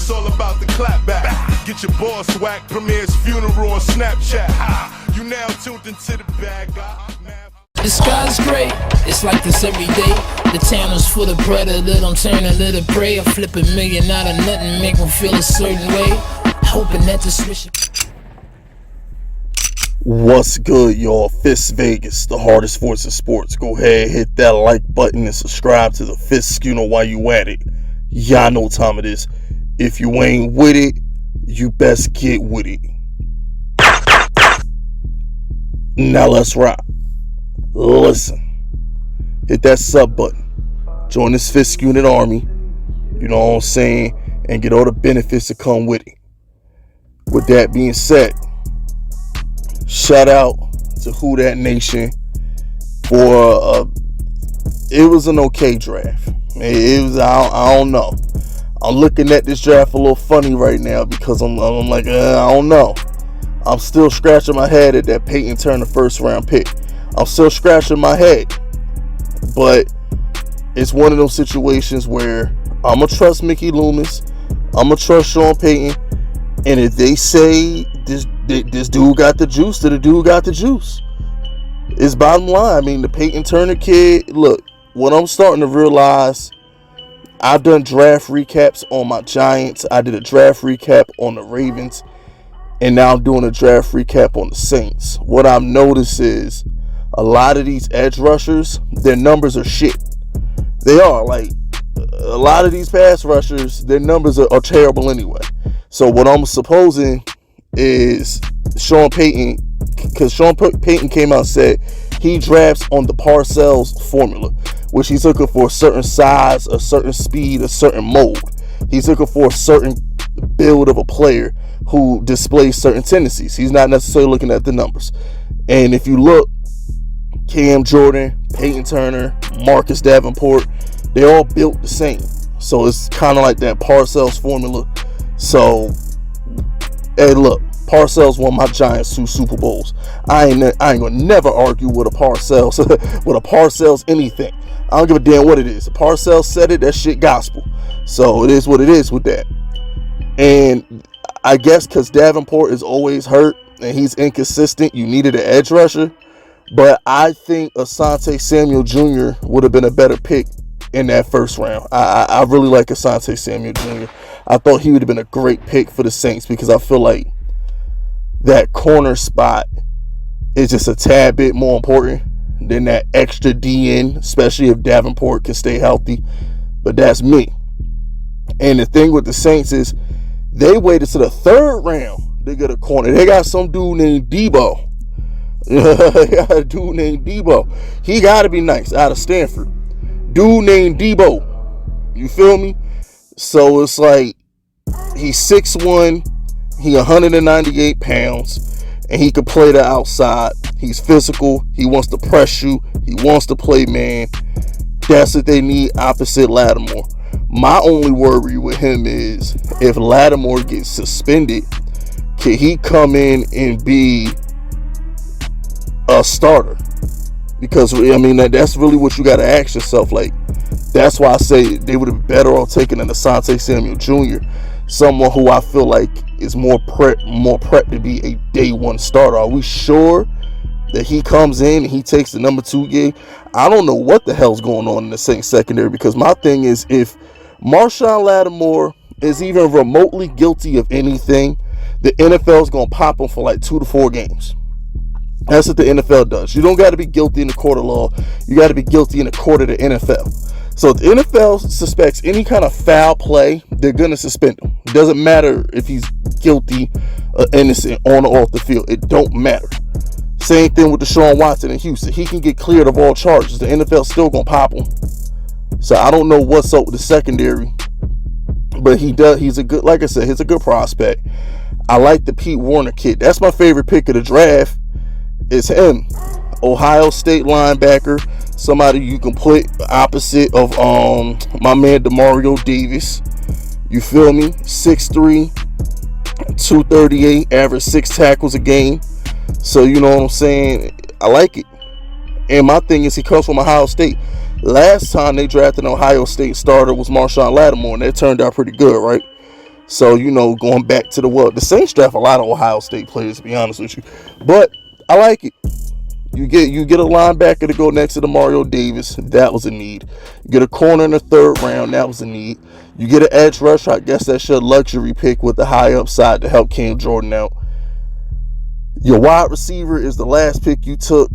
it's all about the clap back. Get your boss whacked, premieres funeral on Snapchat. You now tuned into the bag. The sky's gray, it's like this every day. The town is full of predator, I'm turning to the prey. I flip $1 million out of nothing, make them feel a certain way. Hoping that the switch. What's good, y'all? Fist Vegas, the hardest voice in sports. Go ahead, hit that like button and subscribe to the Fist Schooner while you at it. Y'all know what time it is. If you ain't with it, you best get with it. Now let's rock. Listen, hit that sub button. Join this Fist Schooner army. You know what I'm saying? And get all the benefits that come with it. With that being said, shout out to WHO DAT Nation for it was an okay draft. It was I don't know. I'm looking at this draft a little funny right now because I'm like I don't know. I'm still scratching my head at that Payton Turner first round pick. I'm still scratching my head, but it's one of those situations where I'm gonna trust Mickey Loomis, I'm gonna trust Sean Payton, and if they say this dude got the juice, then the dude got the juice. It's bottom line. I mean, the Payton Turner kid. Look, what I'm starting to realize, I've done draft recaps on my Giants. I did a draft recap on the Ravens, and now I'm doing a draft recap on the Saints. What I've noticed is a lot of these edge rushers, their numbers are shit. They are. Like, a lot of these pass rushers, their numbers are terrible anyway. So what I'm supposing is Sean Payton, because Sean Payton came out and said he drafts on the Parcells formula, which he's looking for a certain size, a certain speed, a certain mold. He's looking for a certain build of a player who displays certain tendencies. He's not necessarily looking at the numbers. And if you look, Cam Jordan, Payton Turner, Marcus Davenport, they all built the same. So it's kind of like that Parcells formula. So, hey, look, Parcells won my Giants 2 Super Bowls. I ain't gonna never argue with a Parcells with a Parcells anything. I don't give a damn what it is. If Parcells said it, that shit gospel. So it is what it is with that. And I guess because Davenport is always hurt and he's inconsistent, you needed an edge rusher. But I think Asante Samuel Jr. would have been a better pick in that first round. I really like Asante Samuel Jr. I thought he would have been a great pick for the Saints because I feel like that corner spot is just a tad bit more important than that extra DN, especially if Davenport can stay healthy. But that's me. And the thing with the Saints is they waited to the third round to get a corner. They got some dude named Debo. They got a dude named Debo. He got to be nice, out of Stanford. Dude named Debo. You feel me? So it's like he's 6'1", he 198 pounds, and he can play the outside. He's physical. He wants to press you. He wants to play man. That's what they need opposite Lattimore. My only worry with him is if Lattimore gets suspended, can he come in and be a starter? Because I mean that's really what you got to ask yourself. Like, that's why I say they would have been better off taking an Asante Samuel Jr., someone who I feel like is more prep to be a day one starter. Are we sure that he comes in and he takes the number 2 gig? I don't know what the hell's going on in the Saints secondary, because my thing is, if Marshawn Lattimore is even remotely guilty of anything, the NFL is going to pop him for like 2 to 4 games. That's what the NFL does. You don't got to be guilty in the court of law. You got to be guilty in the court of the NFL. So if the NFL suspects any kind of foul play, they're going to suspend him. It doesn't matter if he's guilty or innocent on or off the field. It don't matter. Same thing with Deshaun Watson in Houston. He can get cleared of all charges. The NFL still going to pop him. So I don't know what's up with the secondary. But he does. He's a good, like I said, he's a good prospect. I like the Pete Warner kid. That's my favorite pick of the draft. It's him. Ohio State linebacker. Somebody you can put opposite of my man Demario Davis. You feel me? 6'3", 238, average 6 tackles a game. So you know what I'm saying? I like it. And my thing is, he comes from Ohio State. Last time they drafted an Ohio State starter was Marshawn Lattimore, and that turned out pretty good, right? So, going back to the Saints draft a lot of Ohio State players, to be honest with you. But I like it. You get a linebacker to go next to the Mario Davis. That was a need. You get a corner in the 3rd round. That was a need. You get an edge rusher. I guess that's your luxury pick with the high upside to help Cam Jordan out. Your wide receiver is the last pick you took.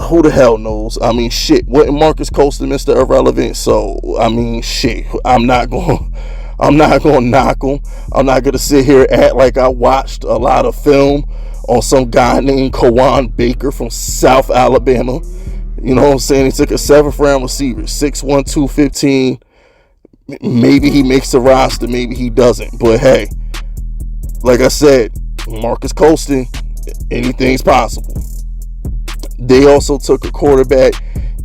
Who the hell knows? I mean, shit. Wasn't Marcus Colston Mr. Irrelevant? So, I mean, shit. I'm not going to knock him. I'm not going to sit here and act like I watched a lot of film on some guy named Kawan Baker from South Alabama. You know what I'm saying? He took a 7th round receiver, 6'1", 215. Maybe he makes the roster, maybe he doesn't. But hey, like I said, Marcus Colston, anything's possible. They also took a quarterback,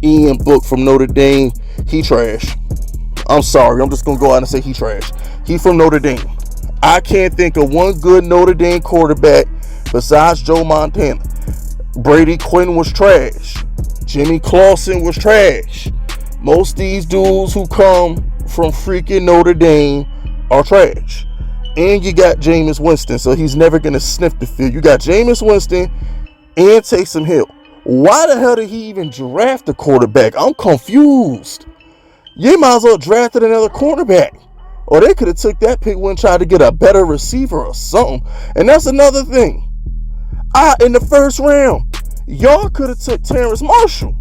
Ian Book from Notre Dame. He trash. I'm sorry, I'm just going to go out and say he trash. He from Notre Dame. I can't think of one good Notre Dame quarterback besides Joe Montana. Brady Quinn was trash. Jimmy Clausen was trash. Most of these dudes who come from freaking Notre Dame are trash. And you got Jameis Winston, so he's never going to sniff the field. You got Jameis Winston and Taysom Hill. Why the hell did he even draft a quarterback? I'm confused. You might as well drafted another cornerback. Or they could have took that pick and tried to get a better receiver or something. And that's another thing. In the 1st round, y'all could have took Terrace Marshall.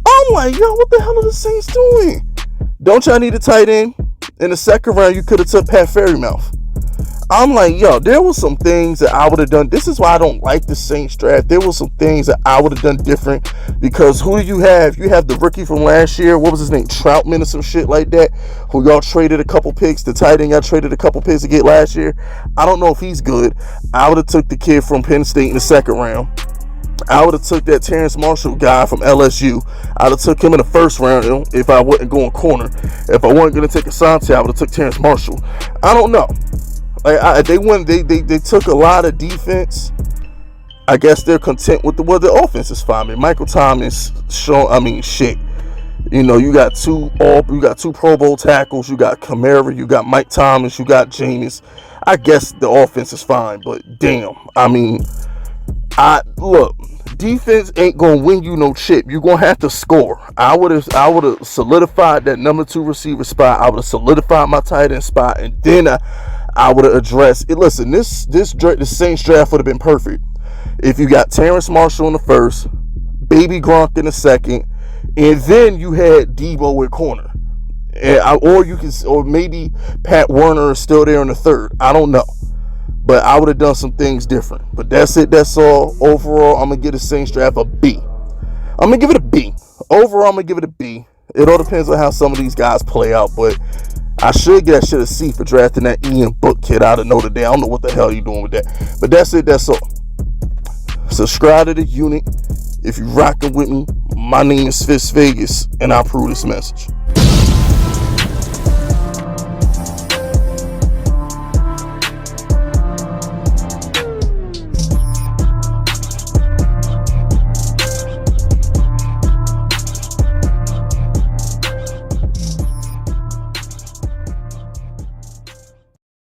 I'm like, yo, what the hell are the Saints doing? Don't y'all need a tight end? In the 2nd round, you could have took Pat Fairmouth. I'm like, yo, there was some things that I would have done. This is why I don't like the Saints draft. There was some things that I would have done different. Because who do you have? You have the rookie from last year. What was his name? Troutman or some shit like that. Who y'all traded a couple picks. The tight end y'all traded a couple picks to get last year. I don't know if he's good. I would have took the kid from Penn State in the 2nd round. I would have took that Terrace Marshall guy from LSU. I would have took him in the 1st round if I wasn't going corner. If I wasn't going to take Asante, I would have took Terrace Marshall. I don't know. They took a lot of defense. I guess they're content with the offense is fine. I mean, Michael Thomas, shit. You got two Pro Bowl tackles. You got Kamara. You got Mike Thomas. You got Jameis. I guess the offense is fine, but damn. I mean, defense ain't gonna win you no chip. You're gonna have to score. I would have solidified that number 2 receiver spot. I would have solidified my tight end spot, and then I would have addressed it. Listen, the Saints draft would have been perfect if you got Terrace Marshall in the 1st, Baby Gronk in the 2nd, and then you had Debo at corner, or maybe Pat Werner is still there in the 3rd. I don't know, but I would have done some things different. But that's it. That's all. Overall, I'm gonna give the Saints draft a B. I'm gonna give it a B. Overall, I'm gonna give it a B. It all depends on how some of these guys play out, but I should get that shit a C for drafting that Ian Book kid out of Notre Dame. I don't know what the hell you doing with that. But that's it. That's all. Subscribe to the unit. If you're rocking with me, my name is Fitz Vegas, and I approve this message.